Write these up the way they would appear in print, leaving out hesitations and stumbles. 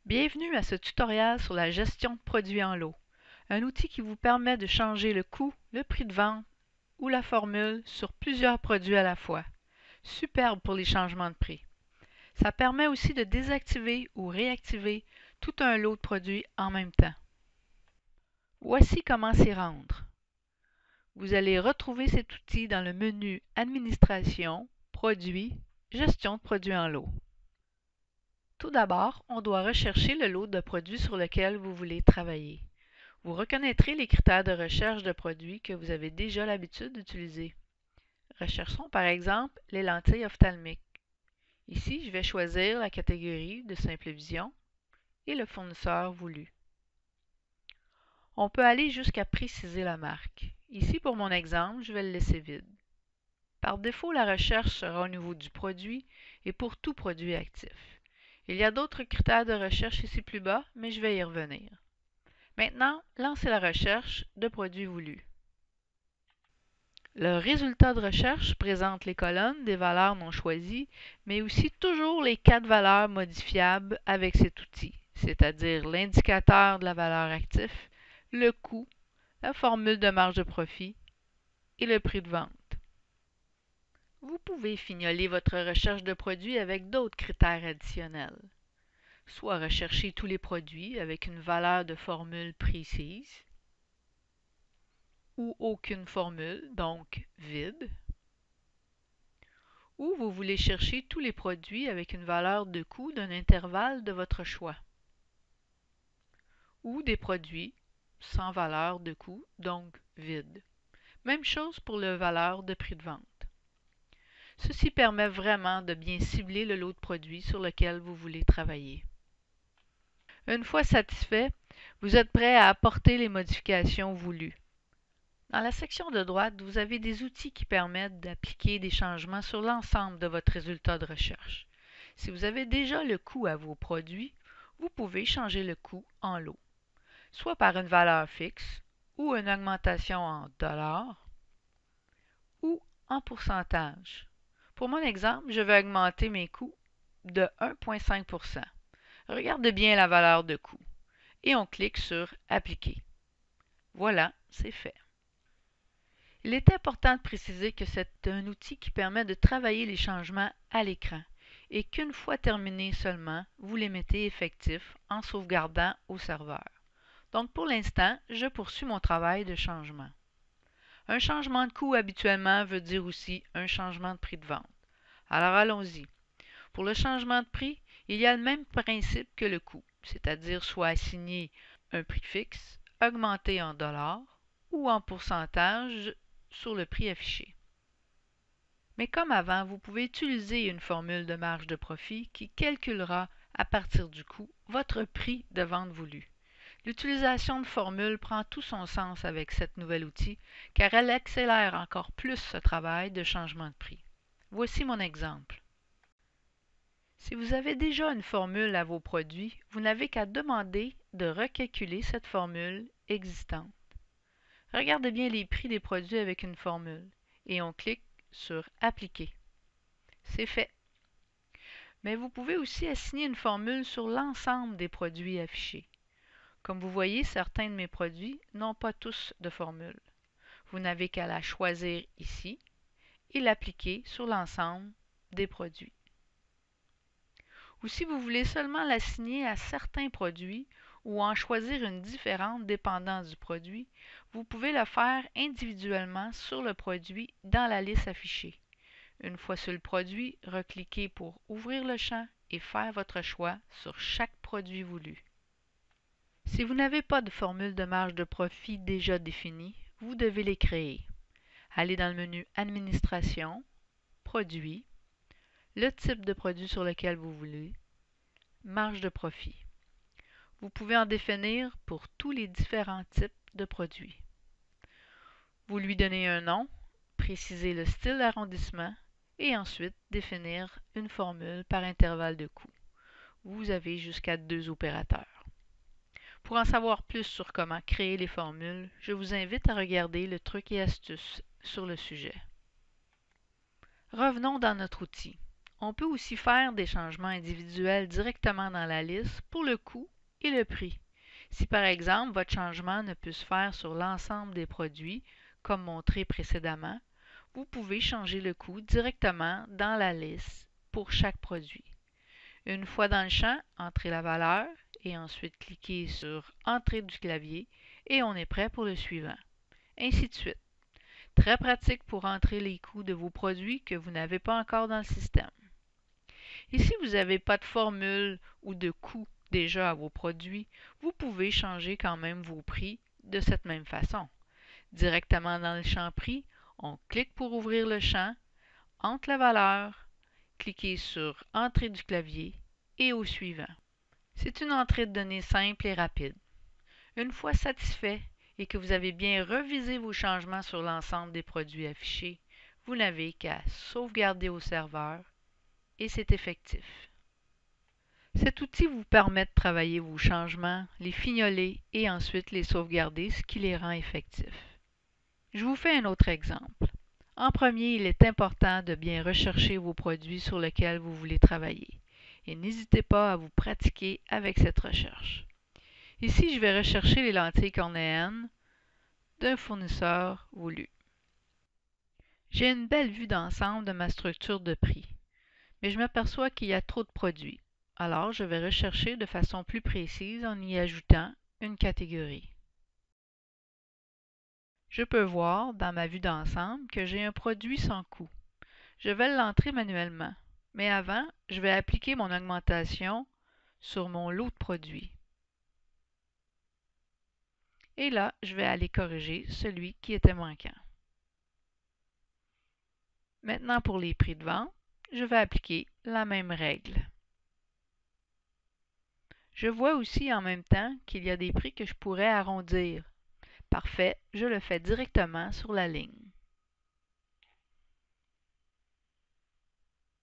Bienvenue à ce tutoriel sur la gestion de produits en lot, un outil qui vous permet de changer le coût, le prix de vente ou la formule sur plusieurs produits à la fois. Superbe pour les changements de prix. Ça permet aussi de désactiver ou réactiver tout un lot de produits en même temps. Voici comment s'y rendre. Vous allez retrouver cet outil dans le menu Administration, Produits, Gestion de produits en lot. Tout d'abord, on doit rechercher le lot de produits sur lequel vous voulez travailler. Vous reconnaîtrez les critères de recherche de produits que vous avez déjà l'habitude d'utiliser. Recherchons par exemple les lentilles ophtalmiques. Ici, je vais choisir la catégorie de Simple Vision et le fournisseur voulu. On peut aller jusqu'à préciser la marque. Ici, pour mon exemple, je vais le laisser vide. Par défaut, la recherche sera au niveau du produit et pour tout produit actif. Il y a d'autres critères de recherche ici plus bas, mais je vais y revenir. Maintenant, lancez la recherche de produits voulus. Le résultat de recherche présente les colonnes des valeurs non choisies, mais aussi toujours les 4 valeurs modifiables avec cet outil, c'est-à-dire l'indicateur de la valeur actif, le coût, la formule de marge de profit et le prix de vente. Vous pouvez fignoler votre recherche de produits avec d'autres critères additionnels. Soit rechercher tous les produits avec une valeur de formule précise, ou aucune formule, donc vide, ou vous voulez chercher tous les produits avec une valeur de coût d'un intervalle de votre choix, ou des produits sans valeur de coût, donc vide. Même chose pour la valeur de prix de vente. Ceci permet vraiment de bien cibler le lot de produits sur lequel vous voulez travailler. Une fois satisfait, vous êtes prêt à apporter les modifications voulues. Dans la section de droite, vous avez des outils qui permettent d'appliquer des changements sur l'ensemble de votre résultat de recherche. Si vous avez déjà le coût à vos produits, vous pouvez changer le coût en lot, soit par une valeur fixe ou une augmentation en dollars ou en pourcentage. Pour mon exemple, je vais augmenter mes coûts de 1,5 %. Regardez bien la valeur de coût et on clique sur « Appliquer ». Voilà, c'est fait. Il est important de préciser que c'est un outil qui permet de travailler les changements à l'écran et qu'une fois terminés seulement, vous les mettez effectifs en sauvegardant au serveur. Donc pour l'instant, je poursuis mon travail de changement. Un changement de coût habituellement veut dire aussi un changement de prix de vente. Alors allons-y. Pour le changement de prix, il y a le même principe que le coût, c'est-à-dire soit assigner un prix fixe, augmenté en dollars ou en pourcentage sur le prix affiché. Mais comme avant, vous pouvez utiliser une formule de marge de profit qui calculera à partir du coût votre prix de vente voulu. L'utilisation de formules prend tout son sens avec cet nouvel outil car elle accélère encore plus ce travail de changement de prix. Voici mon exemple. Si vous avez déjà une formule à vos produits, vous n'avez qu'à demander de recalculer cette formule existante. Regardez bien les prix des produits avec une formule et on clique sur « Appliquer ». C'est fait. Mais vous pouvez aussi assigner une formule sur l'ensemble des produits affichés. Comme vous voyez, certains de mes produits n'ont pas tous de formule. Vous n'avez qu'à la choisir ici et l'appliquer sur l'ensemble des produits. Ou si vous voulez seulement l'assigner à certains produits ou en choisir une différente dépendant du produit, vous pouvez le faire individuellement sur le produit dans la liste affichée. Une fois sur le produit, recliquez pour ouvrir le champ et faire votre choix sur chaque produit voulu. Si vous n'avez pas de formule de marge de profit déjà définie, vous devez les créer. Allez dans le menu Administration, Produits, le type de produit sur lequel vous voulez, marge de profit. Vous pouvez en définir pour tous les différents types de produits. Vous lui donnez un nom, précisez le style d'arrondissement et ensuite définir une formule par intervalle de coût. Vous avez jusqu'à 2 opérateurs. Pour en savoir plus sur comment créer les formules, je vous invite à regarder le truc et astuces sur le sujet. Revenons dans notre outil. On peut aussi faire des changements individuels directement dans la liste pour le coût et le prix. Si par exemple votre changement ne peut se faire sur l'ensemble des produits, comme montré précédemment, vous pouvez changer le coût directement dans la liste pour chaque produit. Une fois dans le champ, entrez la valeur et ensuite cliquez sur « Entrée du clavier » et on est prêt pour le suivant. Ainsi de suite. Très pratique pour entrer les coûts de vos produits que vous n'avez pas encore dans le système. Et si vous n'avez pas de formule ou de coût déjà à vos produits, vous pouvez changer quand même vos prix de cette même façon. Directement dans le champ prix, on clique pour ouvrir le champ, entre la valeur, cliquez sur Entrée du clavier et au suivant. C'est une entrée de données simple et rapide. Une fois satisfait et que vous avez bien revisé vos changements sur l'ensemble des produits affichés, vous n'avez qu'à sauvegarder au serveur et c'est effectif. Cet outil vous permet de travailler vos changements, les fignoler et ensuite les sauvegarder, ce qui les rend effectifs. Je vous fais un autre exemple. En premier, il est important de bien rechercher vos produits sur lesquels vous voulez travailler. Et n'hésitez pas à vous pratiquer avec cette recherche. Ici, je vais rechercher les lentilles cornéennes d'un fournisseur voulu. J'ai une belle vue d'ensemble de ma structure de prix, mais je m'aperçois qu'il y a trop de produits. Alors, je vais rechercher de façon plus précise en y ajoutant une catégorie. Je peux voir dans ma vue d'ensemble que j'ai un produit sans coût. Je vais l'entrer manuellement, mais avant, je vais appliquer mon augmentation sur mon lot de produits. Et là, je vais aller corriger celui qui était manquant. Maintenant, pour les prix de vente, je vais appliquer la même règle. Je vois aussi en même temps qu'il y a des prix que je pourrais arrondir. Parfait, je le fais directement sur la ligne.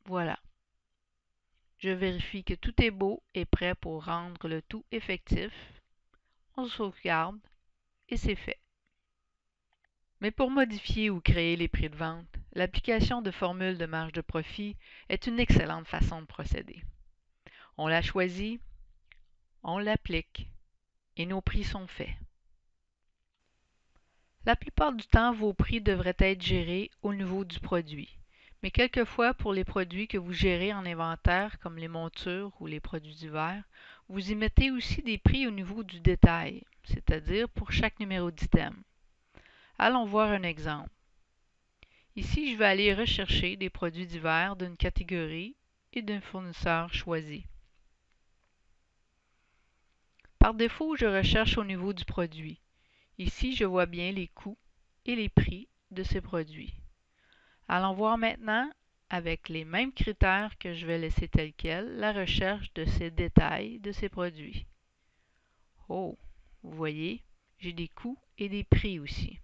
Voilà. Je vérifie que tout est beau et prêt pour rendre le tout effectif. On sauvegarde et c'est fait. Mais pour modifier ou créer les prix de vente, l'application de formule de marge de profit est une excellente façon de procéder. On la choisit, on l'applique et nos prix sont faits. La plupart du temps, vos prix devraient être gérés au niveau du produit. Mais quelquefois, pour les produits que vous gérez en inventaire, comme les montures ou les produits d'hiver, vous y mettez aussi des prix au niveau du détail, c'est-à-dire pour chaque numéro d'item. Allons voir un exemple. Ici, je vais aller rechercher des produits d'hiver d'une catégorie et d'un fournisseur choisi. Par défaut, je recherche au niveau du produit. Ici, je vois bien les coûts et les prix de ces produits. Allons voir maintenant, avec les mêmes critères que je vais laisser tels quels, la recherche de ces détails de ces produits. Oh, vous voyez, j'ai des coûts et des prix aussi.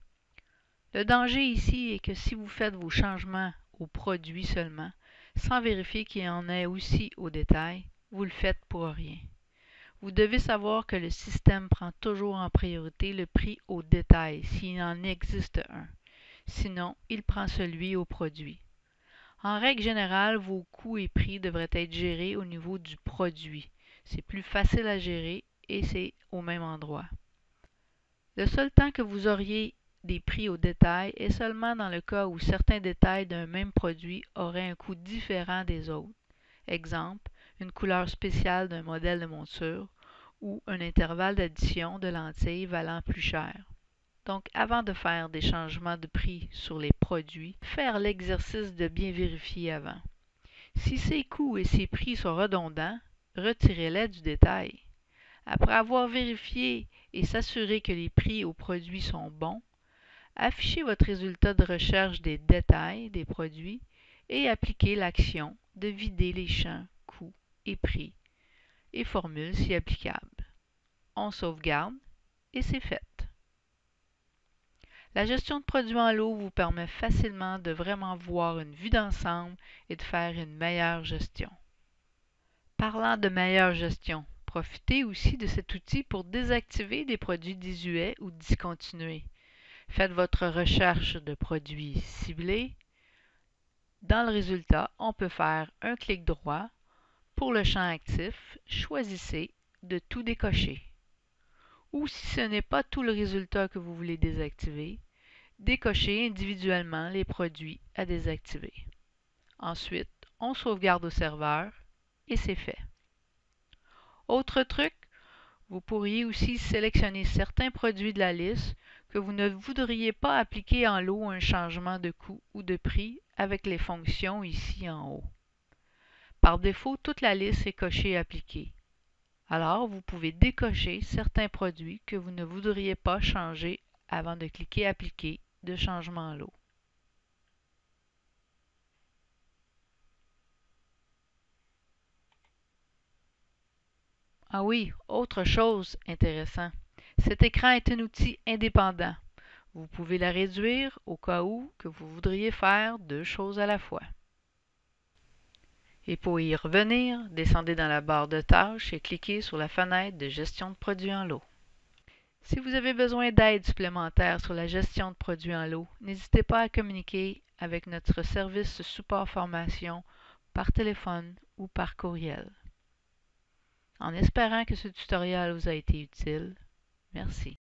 Le danger ici est que si vous faites vos changements au produit seulement, sans vérifier qu'il y en ait aussi au détail, vous le faites pour rien. Vous devez savoir que le système prend toujours en priorité le prix au détail s'il en existe un. Sinon, il prend celui au produit. En règle générale, vos coûts et prix devraient être gérés au niveau du produit. C'est plus facile à gérer et c'est au même endroit. Le seul temps que vous auriez des prix au détail est seulement dans le cas où certains détails d'un même produit auraient un coût différent des autres. Exemple, une couleur spéciale d'un modèle de monture ou un intervalle d'addition de lentilles valant plus cher. Donc, avant de faire des changements de prix sur les produits, faire l'exercice de bien vérifier avant. Si ces coûts et ces prix sont redondants, retirez-les du détail. Après avoir vérifié et s'assurer que les prix aux produits sont bons, affichez votre résultat de recherche des détails des produits et appliquez l'action de vider les champs coûts et prix et formules si applicable. On sauvegarde et c'est fait. La gestion de produits en lot vous permet facilement de vraiment voir une vue d'ensemble et de faire une meilleure gestion. Parlant de meilleure gestion, profitez aussi de cet outil pour désactiver des produits désuets ou discontinués. Faites votre recherche de produits ciblés, Dans le résultat, on peut faire un clic droit. Pour le champ actif, choisissez de tout décocher. Ou si ce n'est pas tout le résultat que vous voulez désactiver, décochez individuellement les produits à désactiver. Ensuite, on sauvegarde au serveur et c'est fait. Autre truc, vous pourriez aussi sélectionner certains produits de la liste que vous ne voudriez pas appliquer en lot un changement de coût ou de prix avec les fonctions ici en haut. Par défaut, toute la liste est cochée appliquée. Alors, vous pouvez décocher certains produits que vous ne voudriez pas changer avant de cliquer Appliquer de changement en lot. Ah oui, autre chose intéressant. Cet écran est un outil indépendant. Vous pouvez la réduire au cas où que vous voudriez faire deux choses à la fois. Et pour y revenir, descendez dans la barre de tâches et cliquez sur la fenêtre de gestion de produits en lot. Si vous avez besoin d'aide supplémentaire sur la gestion de produits en lot, n'hésitez pas à communiquer avec notre service support formation par téléphone ou par courriel. En espérant que ce tutoriel vous a été utile, merci.